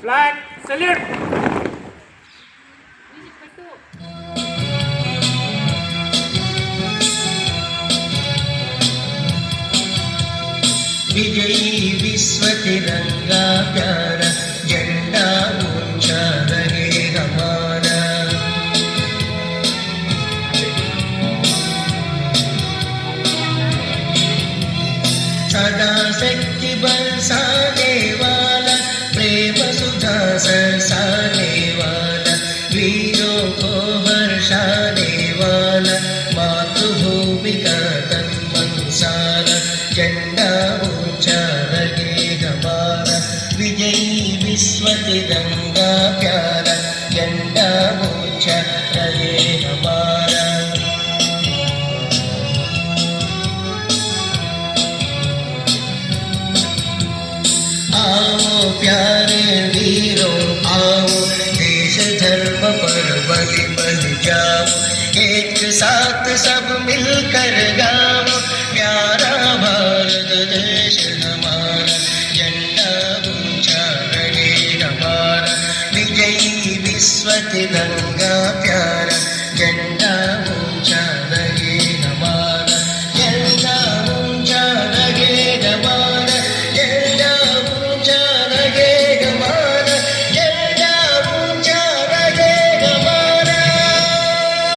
Flag salute. विजयी विश्व तिरंगा प्यारा झंडा ऊंचा रहे हमारा। सदा शक्ति बरसाने वाला, प्रेम सुधा सरसाने वाला, वीरों को हर्षाने वाला, मातृभूमि का तन मन सारा झंडा ऊंचा रहे हमारा। विजयी विश्व तिरंगा प्यारा झंडा ऊंचा रहे हमारा। आओ प्यारे वीरों आओ, देश धर्म पर बलि बलि जाओ, एक साथ सब मिलकर गाओ, प्यारा भारत देश हमारा, झंडा ऊंचा रहे हमारा। विजयी विश्व तिरंगा